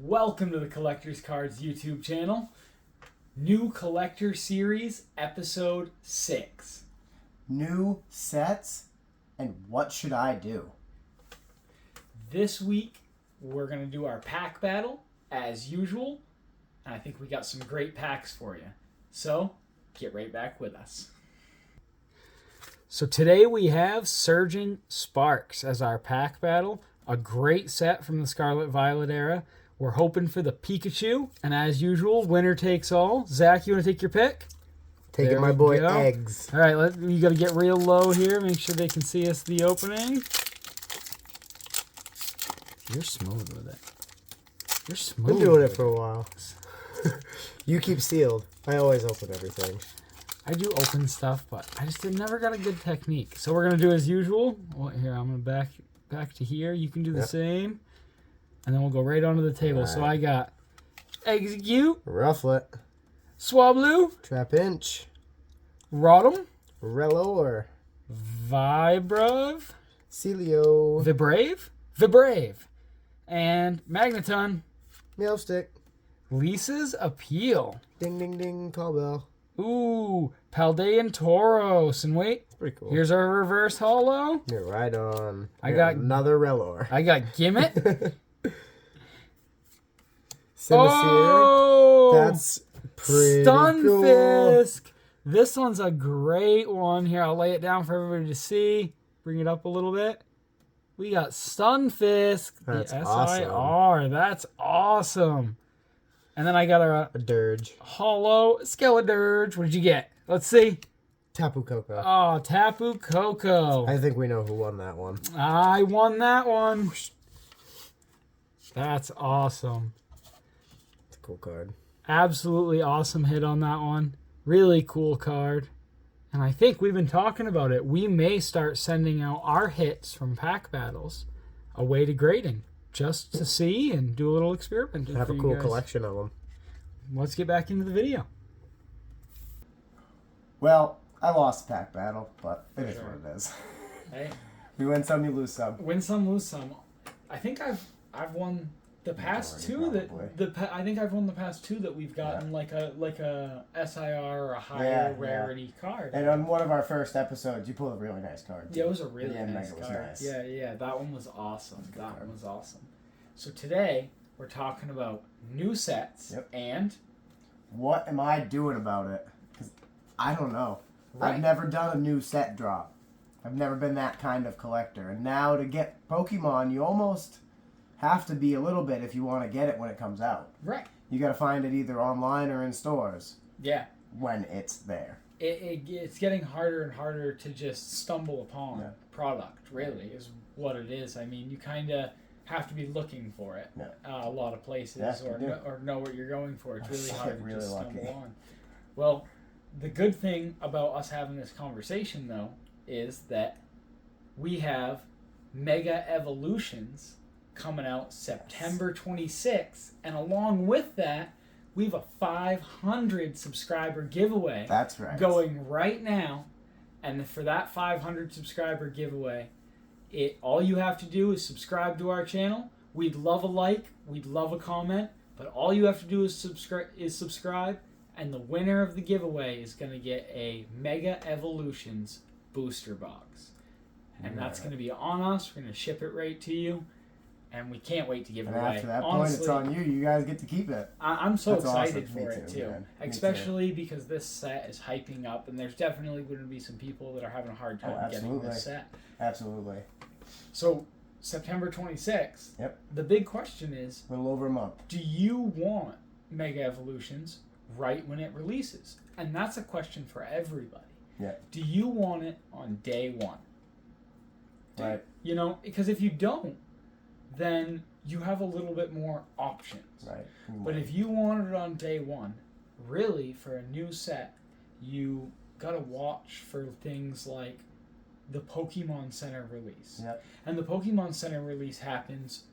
Welcome to the Collector's Cards YouTube channel. New Collector Series, Episode 6. New sets, and what should I do? This week, we're going to do our pack battle, as usual. And I think we got some great packs for you. So, get right back with us. So today we have Surging Sparks as our pack battle. A great set from the Scarlet Violet era. We're hoping for the Pikachu. And as usual, winner takes all. Zach, you want to take your pick? Taking my boy Eggs. All right, you got to get real low here. Make sure they can see us the opening. You're smooth with it. You're smooth. Been doing it for a while. You keep sealed. I always open everything. I do open stuff, but I just never got a good technique. So we're going to do as usual. Well, here, I'm going to back to here. You can do the same. And then we'll go right onto the table. Right. So I got Execute. Rufflet. Swablu. Trapinch. Rotom. Rellor. Vibrave. Celio. Vibrave. And Magneton. Meowstick. Lisa's Appeal. Ding, ding, ding. Call bell. Ooh, Paldean Tauros. And wait, pretty cool. Here's our reverse holo. You're right on. I got another Rellor. I got Gimmet. Oh, that's pretty Stunfisk. Cool. This one's a great one. Here, I'll lay it down for everybody to see. Bring it up a little bit. We got Stunfisk. That's the awesome. SIR. That's awesome. And then I got a Dirge. Holo Skeledirge. What did you get? Let's see. Tapu Koko. Oh, Tapu Koko. I think we know who won that one. I won that one. That's awesome. It's a cool card. Absolutely awesome hit on that one. Really cool card. And I think we've been talking about it. We may start sending out our hits from pack battles away to grading. Just to see and do a little experiment. Have a cool collection of them. Let's get back into the video. Well, I lost the pack battle, but it is what it is. Hey. We win some, you lose some. Win some, lose some. I think I've won the past two I think I've won the past two that we've gotten like a SIR or a higher rarity card. And on one of our first episodes, you pulled a really nice card. Yeah, it was a really nice card. Nice. Yeah, that one was awesome. That one was awesome. So today we're talking about new sets and what am I doing about it? Because I don't know. Right. I've never done a new set drop. I've never been that kind of collector. And now to get Pokemon, you almost have to be a little bit if you want to get it when it comes out. Right. You got to find it either online or in stores. Yeah. When it's there. It's getting harder and harder to just stumble upon product, really, is what it is. I mean, you kind of have to be looking for it a lot of places or know what you're going for. It's really hard to just stumble on. Well, the good thing about us having this conversation, though, is that we have Mega Evolutions coming out September 26th, and along with that, we have a 500 subscriber giveaway. That's right. Going right now, and for that 500 subscriber giveaway, all you have to do is subscribe to our channel. We'd love a like, we'd love a comment, but all you have to do is subscribe, and the winner of the giveaway is going to get a Mega Evolutions booster box, and that's going to be on us. We're going to ship it right to you. And we can't wait to give it away. After that point, it's on you. You guys get to keep it. I'm so excited for it, too. Especially because this set is hyping up, and there's definitely going to be some people that are having a hard time getting this set. Absolutely. So, September 26th, the big question is... A little over a month. Do you want Mega Evolutions right when it releases? And that's a question for everybody. Yeah. Do you want it on day one? Right. You know, because if you don't, then you have a little bit more options. Right. But if you want it on day one, really, for a new set, you got to watch for things like the Pokemon Center release. Yep. And the Pokemon Center release happens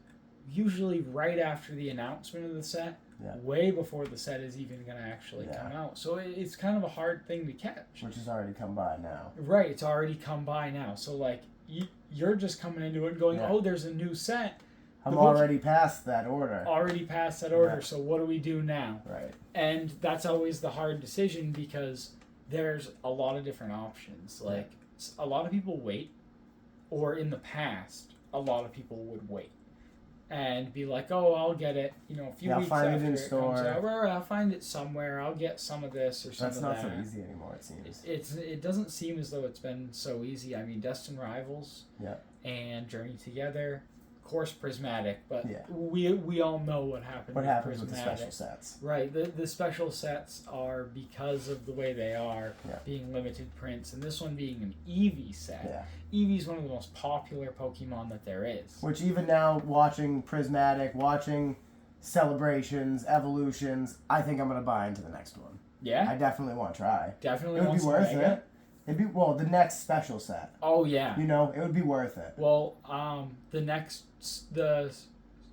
usually right after the announcement of the set, way before the set is even going to actually come out. So it's kind of a hard thing to catch. Which has already come by now. Right, it's already come by now. So, like, you're just coming into it and going, oh, there's a new set. I'm already past that order. So what do we do now? Right. And that's always the hard decision because there's a lot of different options. Like, a lot of people wait, or in the past, a lot of people would wait and be like, "Oh, I'll get it. You know, a few weeks after it comes out, or I'll find it somewhere. I'll get some of this or some of that." That's not so easy anymore. It seems. It doesn't seem as though it's been so easy. I mean, Destined Rivals. Yeah. And Journey Together. Course Prismatic, but we all know what happened. What happens with the special sets? Right, the special sets are, because of the way they are, being limited prints, and this one being an Eevee set. Yeah. Eevee's one of the most popular Pokemon that there is. Which even now, watching Prismatic, watching Celebrations, Evolutions, I think I'm gonna buy into the next one. Yeah, I definitely want to try. Definitely, it would be worth it. It'd be the next special set. Oh yeah. You know, it would be worth it. Well,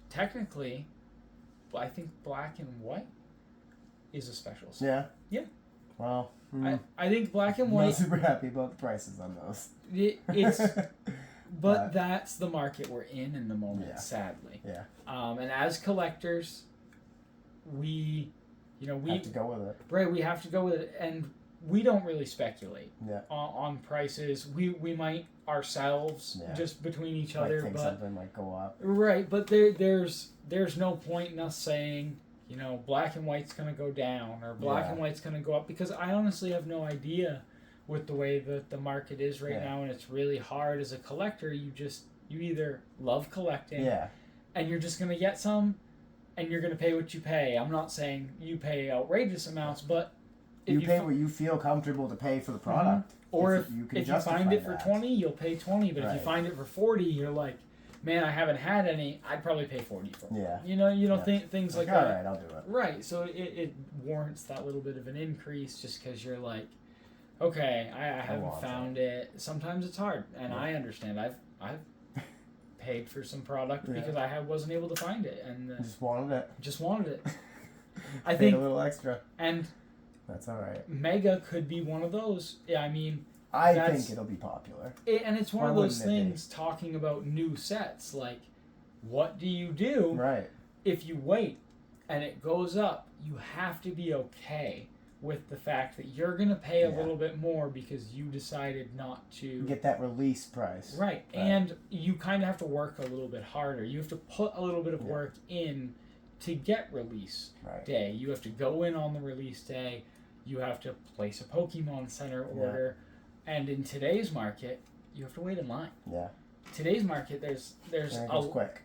technically, I think Black and White is a special set. Yeah. Yeah. Well, I think Black and White. I'm not super happy about the prices on those. But that's the market we're in the moment, sadly. Yeah. And as collectors, we have to go with it. Right, we have to go with it, and we don't really speculate on prices. We might ourselves just between each other, think but something might go up. Right, but there's no point in us saying, you know, Black and White's going to go down or Black and White's going to go up, because I honestly have no idea with the way that the market is right now, and it's really hard as a collector. You either love collecting and you're just going to get some and you're going to pay what you pay. I'm not saying you pay outrageous amounts, but you pay what you feel comfortable to pay for the product. Mm-hmm. Or if you find it for 20, you'll pay 20. But if you find it for 40, you're like, man, I haven't had any. I'd probably pay 40 for it. Yeah. You know, things like all that. All right, I'll do it. Right. So it warrants that little bit of an increase just because you're like, okay, I haven't found it. Sometimes it's hard, and I understand. I've paid for some product because I wasn't able to find it, and just wanted it. I think a little extra, and that's all right. Mega could be one of those. Yeah, I mean, I think it'll be popular. And it's one of those things talking about new sets. Like, what do you do? Right. If you wait and it goes up, you have to be okay with the fact that you're going to pay a little bit more because you decided not to get that release price. Right. And you kind of have to work a little bit harder. You have to put a little bit of work in to get release day. You have to go in on the release day. You have to place a Pokemon Center order. And in today's market, you have to wait in line. Yeah. Today's market, there's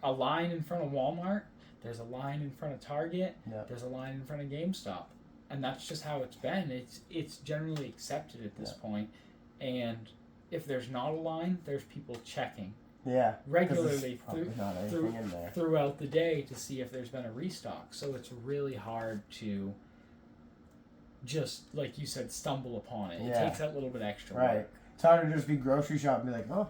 a line in front of Walmart. There's a line in front of Target. Yeah. There's a line in front of GameStop. And that's just how it's been. It's generally accepted at this point. And if there's not a line, there's people checking regularly throughout the day to see if there's been a restock. So it's really hard to just, like you said, stumble upon it. It takes that little bit extra work. It's hard to just be grocery shopping and be like,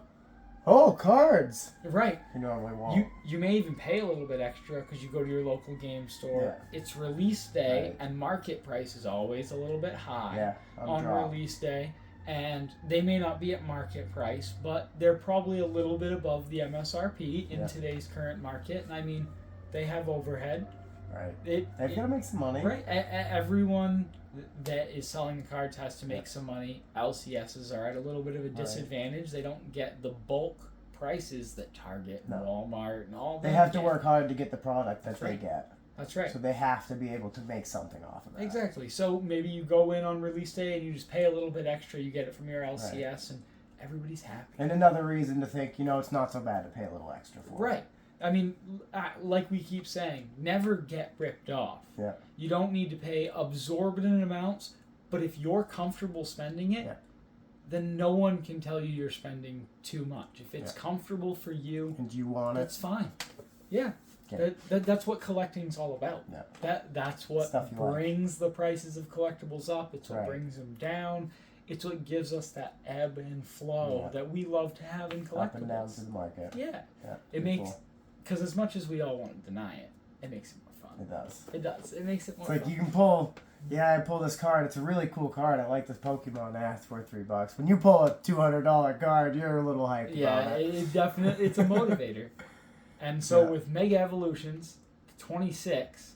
oh, cards. Right. You normally won't. You may even pay a little bit extra because you go to your local game store. Yeah. It's release day, and market price is always a little bit high on release day. And they may not be at market price, but they're probably a little bit above the MSRP in today's current market. And I mean, they have overhead. Right. They've got to make some money. Right. Everyone that is selling the cards has to make some money. LCSs are at a little bit of a disadvantage. Right. They don't get the bulk prices that Target and Walmart and all that. They have to work hard to get the product that they get. That's right. So they have to be able to make something off of that. Exactly. So maybe you go in on release day and you just pay a little bit extra. You get it from your LCS and everybody's happy. And another reason to think, it's not so bad to pay a little extra for it. Right. I mean, like we keep saying, never get ripped off. Yeah. You don't need to pay absorbent amounts, but if you're comfortable spending it, then no one can tell you you're spending too much. If it's comfortable for you, and you want that's fine. Yeah. That's what collecting's all about. Yeah. That's what brings the prices of collectibles up. It's what brings them down. It's what gives us that ebb and flow that we love to have in collectibles. Up and down to the market. Yeah. It makes... Because as much as we all want to deny it, it makes it more fun. It does. It does. It makes it more fun. It's like you can pull... Yeah, I pull this card. It's a really cool card. I like this Pokemon. It's worth $3. When you pull a $200 card, you're a little hyped about it. Yeah, it definitely... It's a motivator. And so with Mega Evolutions 26,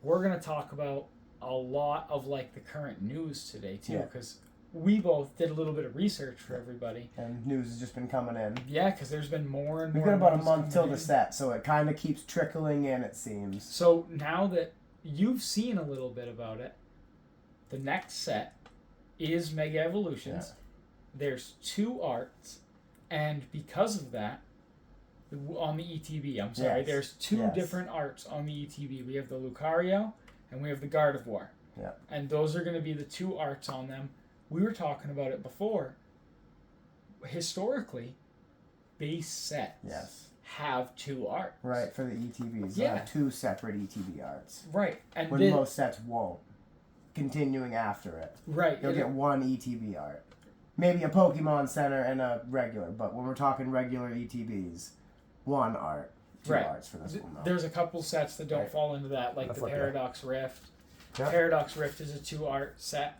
we're going to talk about a lot of like the current news today too, because we both did a little bit of research for everybody. And news has just been coming in. Yeah, because there's been more and more. We've got about a month till the set, so it kind of keeps trickling in, it seems. So now that you've seen a little bit about it, the next set is Mega Evolutions. Yeah. There's 2 arts, and because of that, on the ETB, there's 2 different arts on the ETB. We have the Lucario, and we have the Gardevoir. Yeah. And those are going to be the 2 arts on them. We were talking about it before. Historically, base sets have 2 arts. Right, for the ETBs. They have 2 separate ETB arts. Right. And when most sets won't. Continuing after it. Right. You'll get 1 ETB art. Maybe a Pokemon Center and a regular, but when we're talking regular ETBs, 1 art. 2 arts for this one, though. There's a couple sets that don't fall into that, like the Paradox Rift. Yep. Paradox Rift is a 2 art set.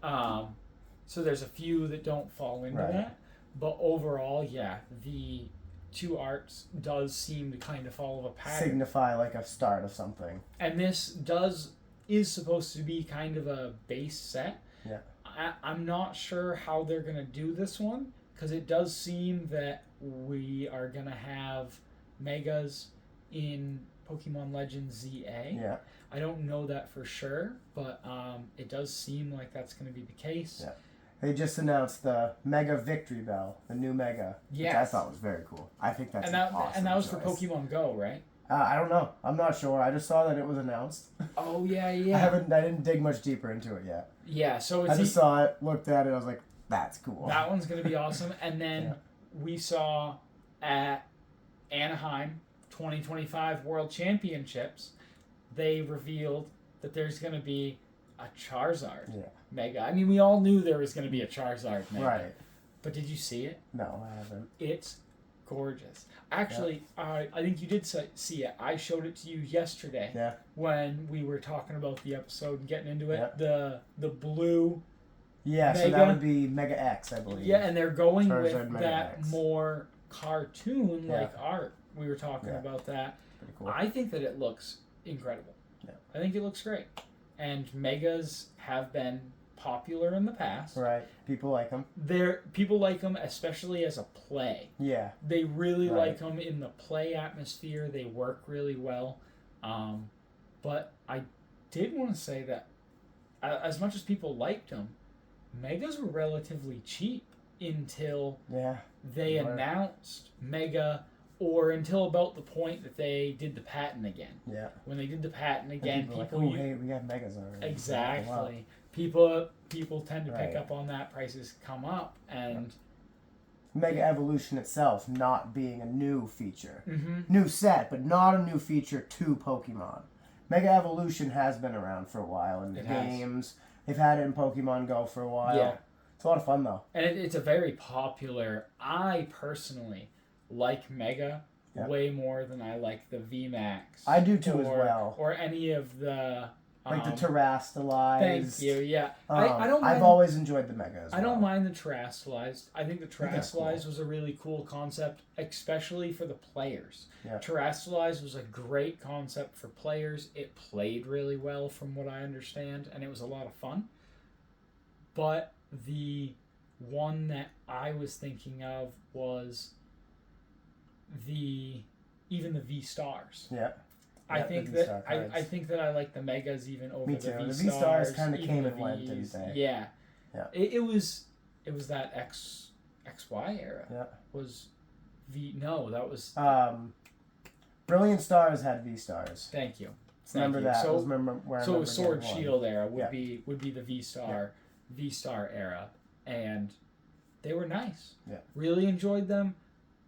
So there's a few that don't fall into that. But overall, the 2 arts does seem to kind of follow a pattern. Signify like a start of something. And this is supposed to be kind of a base set. Yeah. I'm not sure how they're going to do this one, because it does seem that we are going to have Megas in Pokemon Legends ZA. Yeah. I don't know that for sure, but it does seem like that's going to be the case. Yeah. They just announced the Mega Victory Bell, the new Mega, which I thought was very cool. I think that's awesome. And that was for Pokemon Go, right? I don't know. I'm not sure. I just saw that it was announced. Oh, yeah. I didn't dig much deeper into it yet. Yeah, so it's... I just saw it, looked at it, I was like, that's cool. That one's going to be awesome. And then we saw at Anaheim 2025 World Championships, they revealed that there's going to be a Charizard Mega. I mean, we all knew there was going to be a Charizard Mega. Right. But did you see it? No, I haven't. It's gorgeous. Actually, I think you did see it. I showed it to you yesterday when we were talking about the episode and getting into it. The blue Mega. So that would be Mega X, I believe. Yeah, and they're going Charizard with Mega that X. More cartoon-like art. We were talking about that. Pretty cool. I think that it looks incredible. Yeah. I think it looks great. And Megas have been popular in the past. Right. People like them. People like them, especially as a play. Yeah. They really like them in the play atmosphere. They work really well. But I did want to say that as much as people liked them, Megas were relatively cheap until they announced Mega, or until about the point that they did the patent again. Yeah. When they did the patent again, people like, oh, hey, we have Megas already. Exactly. People tend to pick up on that. Prices come up, and Mega Evolution itself not being a new feature, new set, but not a new feature to Pokemon. Mega Evolution has been around for a while in the games. They've had it in Pokemon Go for a while. Yeah. It's a lot of fun though, and it's a very popular. I personally like Mega way more than I like the VMAX. I do too as well. Or any of the like the Terastallized. Thank you. Yeah, I don't. I've always enjoyed the Mega as well. I don't mind the Terastallized. I think the Terastallized was a really cool concept, especially for the players. Yeah. Terastallized was a great concept for players. It played really well, from what I understand, and it was a lot of fun. But the one that I was thinking of was even the V-Stars. Yeah. I think that I like the Megas even over the V-Stars. The V-Stars kind of came and went, didn't they? Yeah. Yeah. It was that XY era. Yeah. That was Brilliant Stars had V-Stars. Thank you. Remember that. So it was Sword Shield era would be the V-Star era, and they were nice. Yeah. Really enjoyed them,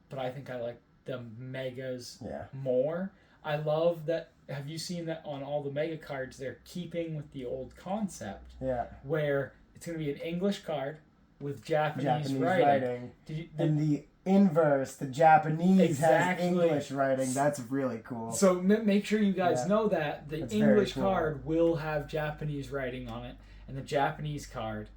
but I think I like the Megas more. I love that. Have you seen that on all the Mega cards? They're keeping with the old concept. Yeah. Where it's going to be an English card with Japanese writing. And the inverse, the Japanese has English writing. That's really cool. So make sure you guys know that the English card will have Japanese writing on it, and the Japanese card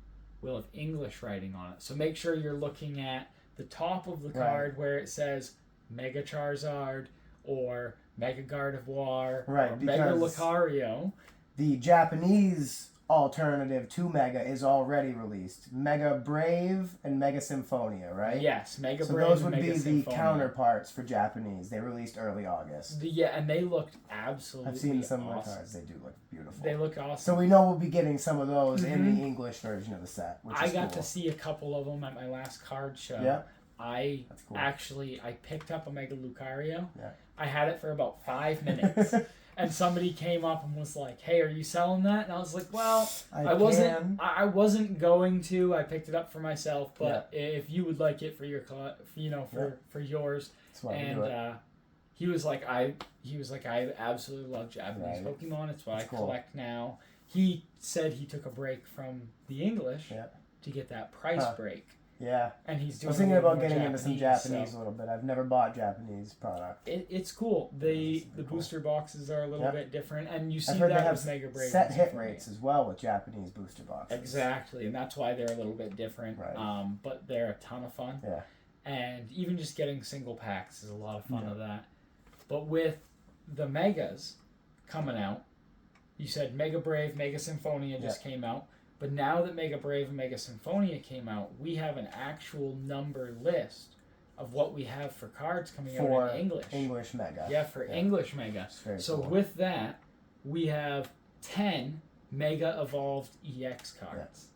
will have English writing on it. So make sure you're looking at the top of the card where it says Mega Charizard or Mega Gardevoir right, or Mega Lucario. The Japanese alternative to Mega is already released. Mega Brave and Mega Symphonia, right? Yes, Mega so Brave those and would Mega be Symphonia. the counterparts for Japanese. They released early August. And they looked absolutely I've seen some awesome. of the cards. They do look beautiful. They look awesome. So we know we'll be getting some of those in the English version of the set, which I is got cool. to see a couple of them at my last card show. Yeah. That's cool. I picked up a Mega Lucario. Yeah. I had it for about 5 minutes. And somebody came up and was like, "Hey, are you selling that?" And I was like, "Well, I wasn't going to. I picked it up for myself, but if you would like it for your, for yours." That's why and he was like, I absolutely love Japanese Pokemon. It's what I collect now. He said he took a break from the English to get that price break. Yeah. And he's doing. I was thinking about getting into some Japanese a little bit. I've never bought Japanese product. It's cool. The booster boxes are a little bit different, and you see I've heard that they have with Mega Brave. Set hit rates as well with Japanese booster boxes. Exactly, and that's why they're a little bit different. Right. But they're a ton of fun. Yeah. And even just getting single packs is a lot of fun of that. But with the Megas coming out, you said Mega Brave, Mega Symphonia just came out. But now that Mega Brave and Mega Symphonia came out, we have an actual number list of what we have for cards coming out in English. English Mega. Yeah, for English Mega. So cool. with that, we have 10 Mega Evolved EX cards.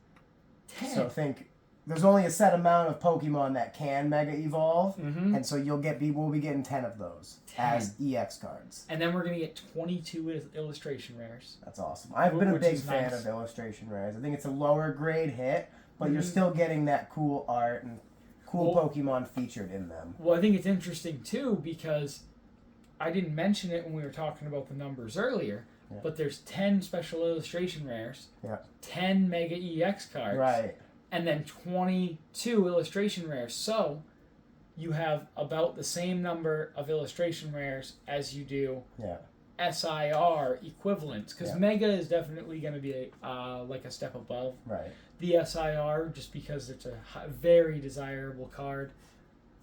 Yeah. 10. So think there's only a set amount of Pokemon that can Mega Evolve, and so we'll be getting 10 of those as EX cards. And then we're gonna get 22 illustration rares. That's awesome. I've been a big fan of illustration rares. I think it's a lower grade hit, but you're still getting that cool art and cool Pokemon featured in them. Well, I think it's interesting too because I didn't mention it when we were talking about the numbers earlier. But there's 10 special illustration rares, 10 Mega EX cards, right, and then 22 illustration rares. So you have about the same number of illustration rares as you do SIR equivalents, because Mega is definitely going to be like a step above the SIR, just because it's a very desirable card.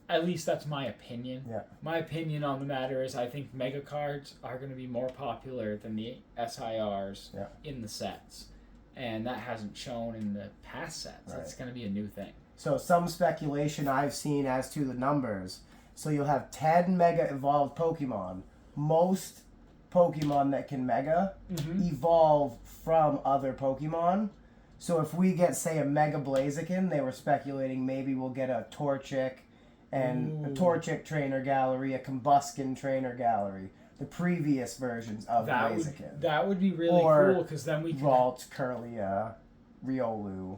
At least that's my opinion. My opinion on the matter is I think Mega cards are going to be more popular than the SIRs in the sets. And that hasn't shown in the past sets. It's going to be a new thing. So some speculation I've seen as to the numbers. So you'll have 10 Mega Evolved Pokemon. Most Pokemon that can Mega evolve from other Pokemon. So if we get, say, a Mega Blaziken, they were speculating maybe we'll get a Torchic, and a Torchic trainer gallery, a Combuskin trainer gallery, the previous versions of Blaziken. That would be really cool, because then we could... Ralt, Kirlia, Riolu,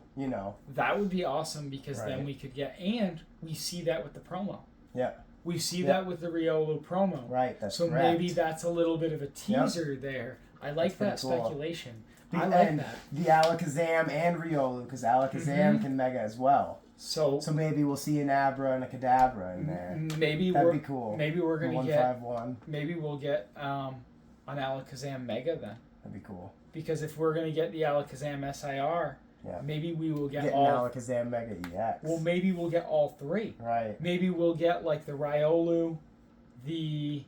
That would be awesome, because then we could get... And we see that with the promo. Yeah. We see that with the Riolu promo. Right, that's correct. So maybe that's a little bit of a teaser there. I like that speculation. I like that. The Alakazam and Riolu, because Alakazam can Mega as well. So maybe we'll see an Abra and a Kadabra in there. That'd be cool. Maybe we're gonna get 151. Maybe we'll get an Alakazam Mega then. That'd be cool. Because if we're gonna get the Alakazam SIR, maybe we will get an Alakazam Mega EX. Well, maybe we'll get all three. Right. Maybe we'll get like the Riolu, the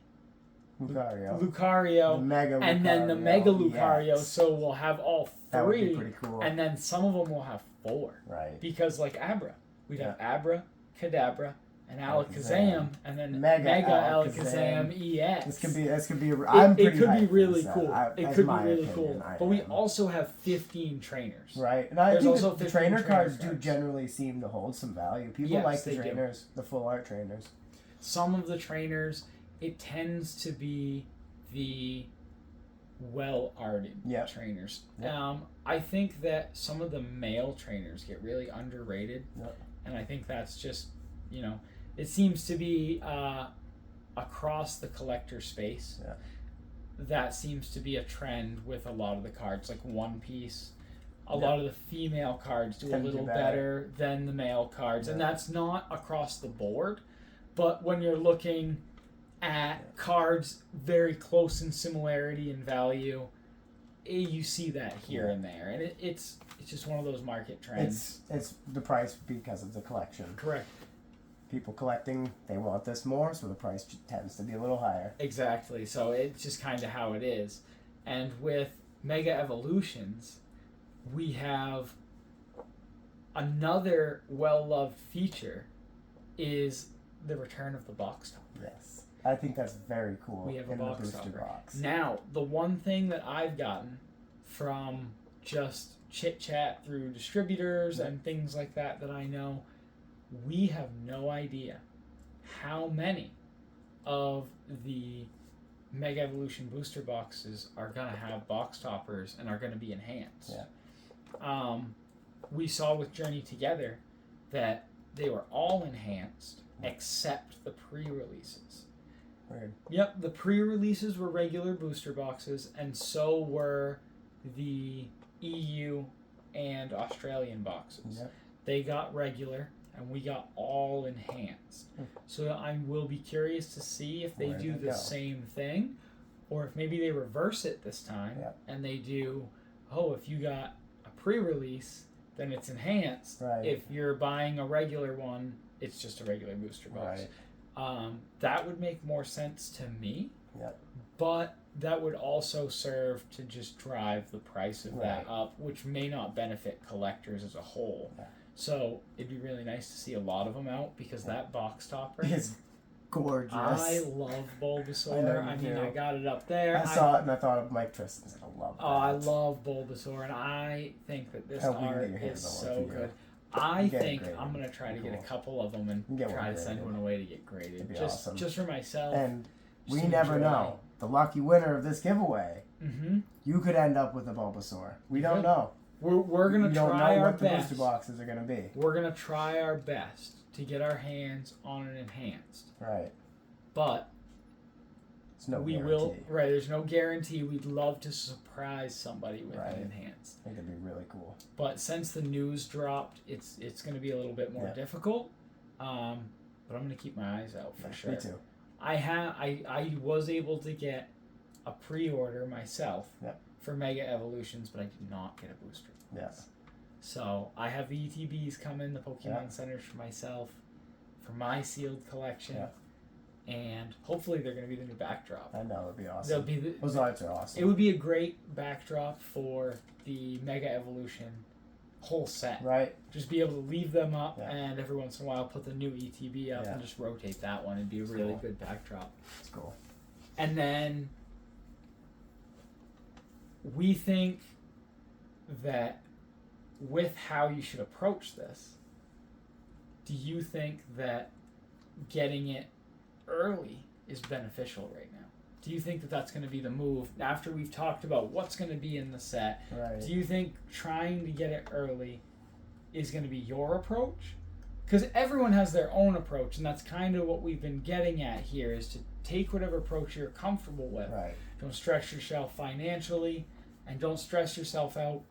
Lucario, the Mega Lucario, and then the Mega Lucario. So we'll have all three. That would be pretty cool. And then some of them will have 4. Right. Because like Abra, we'd have Abra, Kadabra, and Alakazam, and then Mega Alakazam EX. This could be. It could be really cool. It could be really cool. But we also have 15 trainers. Right. And I think the trainer cards do generally seem to hold some value. People like the trainers, the full art trainers. Some of the trainers, it tends to be the well-arted trainers. I think that some of the male trainers get really underrated, and I think that's just, it seems to be across the collector space. That seems to be a trend with a lot of the cards, like One Piece. A lot of the female cards do a little better than the male cards, and that's not across the board, but when you're looking at cards very close in similarity and value, you see that here and there, and it's just one of those market trends. It's the price because of the collection. Correct. people collecting, they want this more, so the price tends to be a little higher. Exactly. So it's just kind of how it is. And with Mega Evolutions, we have another well-loved feature is the return of the box topper. Yes. I think that's very cool. We have a in box the booster topper. box. Now, the one thing that I've gotten from just chit-chat through distributors and things like that I know, we have no idea how many of the Mega Evolution booster boxes are going to have box toppers and are going to be enhanced. Yeah. We saw with Journey Together that they were all enhanced except the pre-releases. Weird. Yep, the pre-releases were regular booster boxes, and so were the EU and Australian boxes. Yep. They got regular, and we got all enhanced. So I will be curious to see if they do the same thing, or if maybe they reverse it this time, and they do, if you got a pre-release, then it's enhanced. Right. If you're buying a regular one, it's just a regular booster box. Right. That would make more sense to me. Yep. But that would also serve to just drive the price of that up, which may not benefit collectors as a whole. Yeah. So it'd be really nice to see a lot of them out, because that box topper is gorgeous. I love Bulbasaur. I mean, I got it up there. I saw it and I thought of Mike Tristan. I love that. Oh, I love Bulbasaur, and I think that this art is so good. I think I'm going to try to get a couple of them and try to send one away to get graded. Just for myself. And we never know. The lucky winner of this giveaway, you could end up with a Bulbasaur. We don't know. We're going to try our best. We don't know what the booster boxes are going to be. We're going to try our best to get our hands on an enhanced. Right. But guarantee. There's no guarantee. We'd love to surprise somebody with an enhanced. I think it'd be really cool. But since the news dropped, it's going to be a little bit more difficult. But I'm going to keep my eyes out for sure. Me too. I was able to get a pre-order myself for Mega Evolutions, but I did not get a booster box. Yes. So I have the ETBs coming, the Pokemon Centers for myself, for my sealed collection. Yeah. And hopefully they're going to be the new backdrop. I know, it'd be awesome. Those arts are awesome. It would be a great backdrop for the Mega Evolution whole set. Right. Just be able to leave them up and every once in a while put the new ETB up and just rotate that one. It'd be a really good backdrop. That's cool. And then we think that with how you should approach this, do you think that getting it early is beneficial right now? Do you think that that's going to be the move after we've talked about what's going to be in the set? Right. Do you think trying to get it early is going to be your approach? Because everyone has their own approach, and that's kind of what we've been getting at here, is to take whatever approach you're comfortable with. Right. Don't stress yourself financially, and don't stress yourself out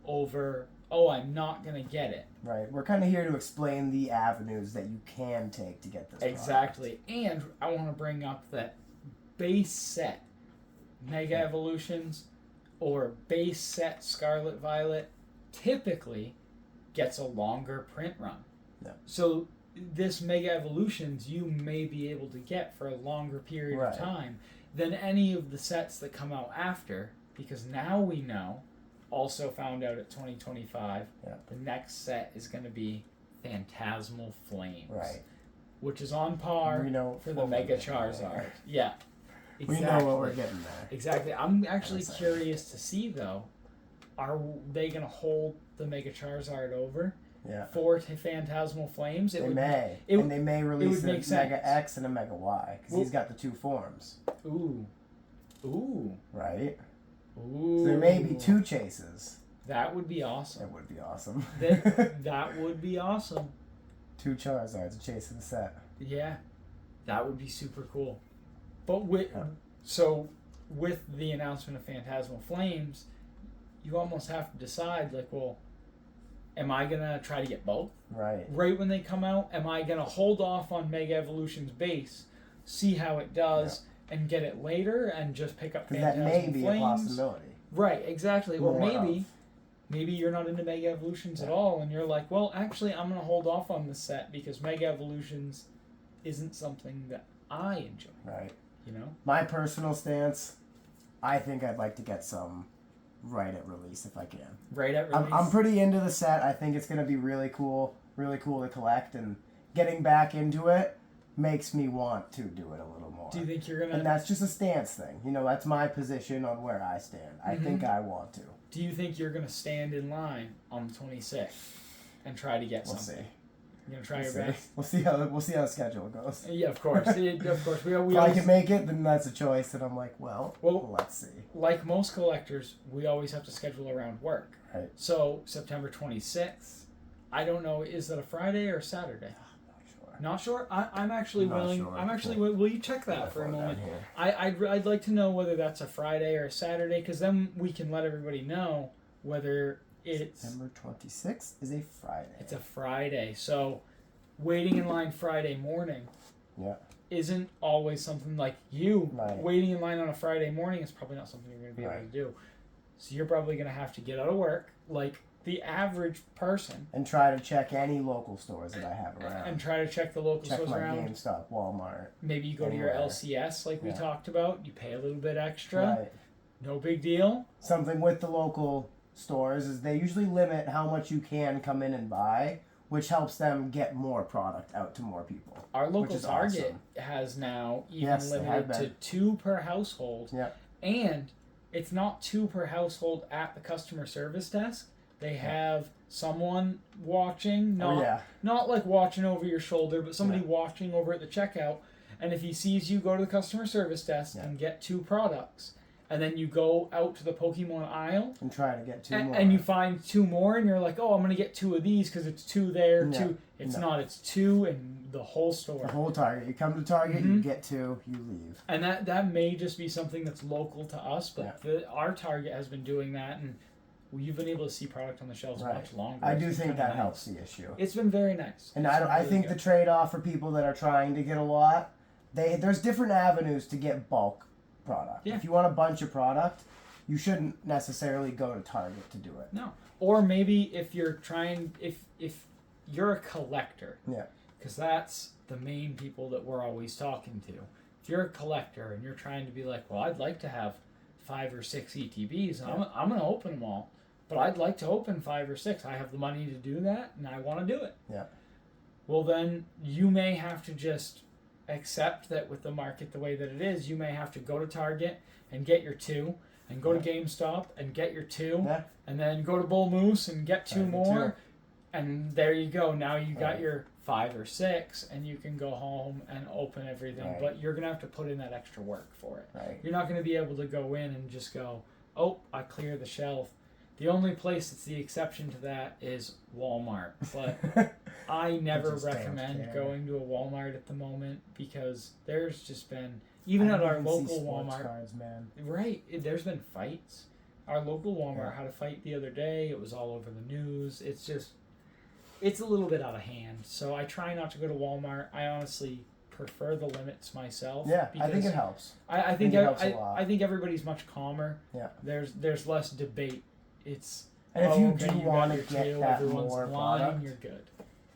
over, I'm not going to get it. Right. We're kind of here to explain the avenues that you can take to get this Exactly. Product. And I want to bring up that base set Mega Evolutions or base set Scarlet Violet typically gets a longer print run. Yeah. So this Mega Evolutions you may be able to get for a longer period of time than any of the sets that come out after, because now we know, also found out at 2025, the next set is going to be Phantasmal Flames. Right. Which is on par for the Mega Charizard. Yeah. Exactly. We know what we're getting there. Exactly. I'm actually curious to see, though, are they going to hold the Mega Charizard over for Phantasmal Flames? They may. And they may release a Mega X and a Mega Y, because he's got the two forms. Ooh. Right? Ooh. So there may be two chases. That would be awesome. It would be awesome. That would be awesome. Two Charizards, a chase in the set. Yeah. That would be super cool. But with the announcement of Phantasmal Flames, you almost have to decide, am I going to try to get both? Right. Right when they come out? Am I going to hold off on Mega Evolution's base, see how it does, and get it later and just pick up Phantasmal Flames? That may be a possibility. Right, exactly. Or maybe maybe you're not into Mega Evolutions at all, and you're like, well, actually, I'm going to hold off on this set because Mega Evolutions isn't something that I enjoy. Right. You know? My personal stance, I think I'd like to get some right at release if I can. Right at release? I'm pretty into the set. I think it's going to be really cool to collect, and getting back into it makes me want to do it a little more. Do you think you're going to... And that's just a stance thing. You know, that's my position on where I stand. I think I want to. Do you think you're going to stand in line on the 26th and try to get something? We'll see. You're going to try your best? We'll see how the schedule goes. Yeah, of course. Of course. We if I can make it, then that's a choice. And I'm like, well, let's see. Like most collectors, we always have to schedule around work. Right. So September 26th, I don't know, is that a Friday or a Saturday? Not sure. I'm actually willing. Sure. I'm actually. Will you check that for a moment? I'd like to know whether that's a Friday or a Saturday, because then we can let everybody know whether it's September 26th is a Friday. It's a Friday, so waiting in line Friday morning. Yeah. Isn't always something like you waiting in line on a Friday morning is probably not something you're going to be able to do. So you're probably going to have to get out of work like the average person and try to check any local stores that I have around. And try to check the local stores around. GameStop, Walmart. Maybe you go anywhere. to your LCS like we talked about. You pay a little bit extra. Right. No big deal. Something with the local stores is they usually limit how much you can come in and buy, which helps them get more product out to more people. Our local Target has now even limited to 2 per household. Yeah. And it's not 2 per household at the customer service desk. They have someone watching, not like watching over your shoulder, but somebody watching over at the checkout. And if he sees you go to the customer service desk and get 2 products, and then you go out to the Pokemon aisle and try to get 2 more, and you find 2 more, and you're like, oh, I'm going to get 2 of these because it's 2 there, 2. It's not. It's 2 in the whole store. The whole Target. You come to Target, you get 2, you leave. And that may just be something that's local to us, but our Target has been doing that, and you've been able to see product on the shelves much longer. I do think that helps the issue. It's been very nice. And I think the trade-off for people that are trying to get a lot, there's different avenues to get bulk product. Yeah. If you want a bunch of product, you shouldn't necessarily go to Target to do it. No. Or maybe if you're trying, if you're a collector. Yeah. Because that's the main people that we're always talking to. If you're a collector and you're trying to be like, well, I'd like to have 5 or 6 ETBs, and I'm going to open them all. But I'd like to open 5 or 6. I have the money to do that, and I want to do it. Yeah. Well, then you may have to just accept that with the market the way that it is, you may have to go to Target and get your 2, and go to GameStop and get your 2, and then go to Bull Moose and get 2 more, and there you go. Now you got your 5 or 6, and you can go home and open everything. Right. But you're going to have to put in that extra work for it. Right. You're not going to be able to go in and just go, oh, I clear the shelf. The only place that's the exception to that is Walmart. But I never recommend going to a Walmart at the moment because there's just been, even at our local Walmart, cards, man. Right, there's been fights. Our local Walmart had a fight the other day. It was all over the news. It's just, it's a little bit out of hand. So I try not to go to Walmart. I honestly prefer the limits myself. Yeah, I think it helps. I think it helps a lot. I think everybody's much calmer. Yeah. There's less debate. It's and if you do want to get that more product, you're good.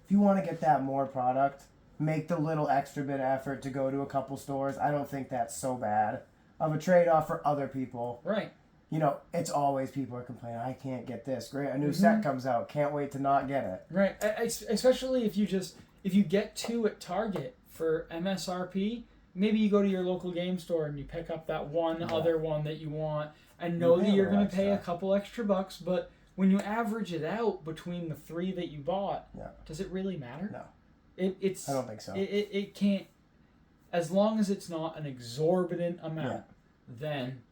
If you want to get that more product, make the little extra bit of effort to go to a couple stores. I don't think that's so bad of a trade-off for other people. Right. You know, it's always people are complaining, I can't get this. Great, a new set comes out. Can't wait to not get it. Right. Especially if you get 2 at Target for MSRP, maybe you go to your local game store and you pick up that other one that you want and know that you're going to pay a couple extra bucks, but when you average it out between the 3 that you bought, does it really matter? No. It's. I don't think so. It can't, as long as it's not an exorbitant amount, then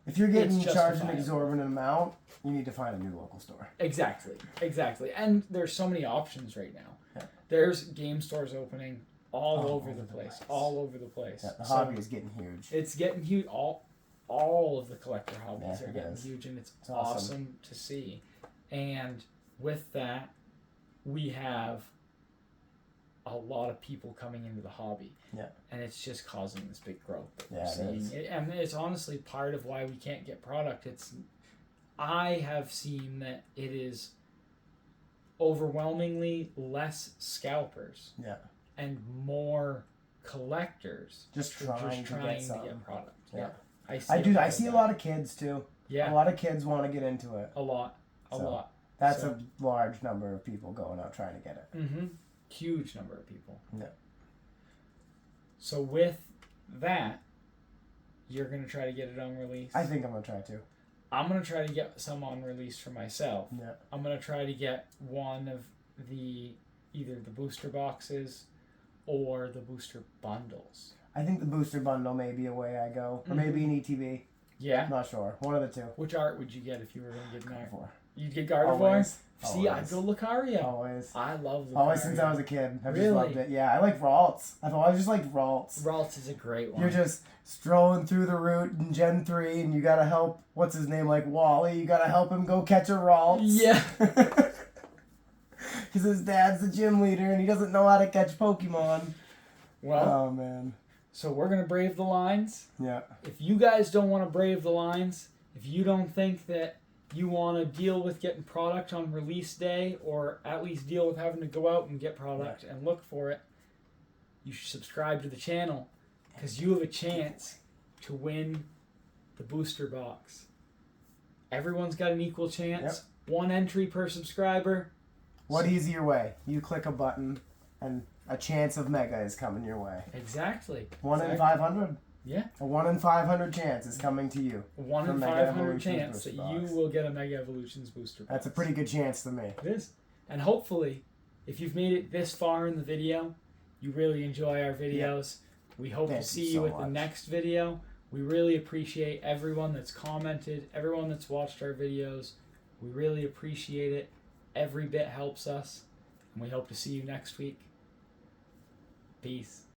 if you're getting charged an exorbitant amount, you need to find a new local store. Exactly. And there's so many options right now. Yeah. There's game stores opening all over the place. Yeah, the hobby is getting huge. It's getting huge. All of the collector hobbies are getting huge, and it's awesome to see. And with that, we have a lot of people coming into the hobby. Yeah. And it's just causing this big growth that we're seeing. And it's honestly part of why we can't get product. I have seen that it is overwhelmingly less scalpers. Yeah. And more collectors just trying to get product. Yeah. I see a lot of kids too. Yeah. A lot of kids want to get into it. A lot. That's a large number of people going out trying to get it. Mm-hmm. Huge number of people. Yeah. So with that, you're going to try to get it on release? I think I'm going to try to. I'm going to try to get some on release for myself. Yeah. I'm going to try to get one of either the booster boxes or the booster bundles. I think the booster bundle may be a way I go. Or maybe an ETB. Yeah. I'm not sure. One of the two. Which art would you get if you were going to get Gardevoir. You'd get Gardevoir? Always. See, I'd go Lucario. Always. I love Lucario. Always since I was a kid. I've really? just loved it. Yeah, I like Ralts. I've always just liked Ralts. Ralts is a great one. You're just strolling through the route in Gen 3 and you gotta help, what's his name, like Wally, you gotta help him go catch a Ralts. Yeah. Because his dad's the gym leader and he doesn't know how to catch Pokemon. Well, oh man. So we're going to brave the lines. Yeah. If you guys don't want to brave the lines, if you don't think that you want to deal with getting product on release day, or at least deal with having to go out and get product and look for it, you should subscribe to the channel because you have a chance to win the booster box. Everyone's got an equal chance. Yep. 1 entry per subscriber. What easier way? You click a button and a chance of Mega is coming your way. Exactly. 1 in 500. Yeah. A 1 in 500 chance is coming to you. 1 in 500 chance that you will get a Mega Evolutions booster box. That's a pretty good chance to me. It is. And hopefully, if you've made it this far in the video, you really enjoy our videos. Yeah. We hope to see you at the next video. We really appreciate everyone that's commented, everyone that's watched our videos. We really appreciate it. Every bit helps us. And we hope to see you next week. Peace.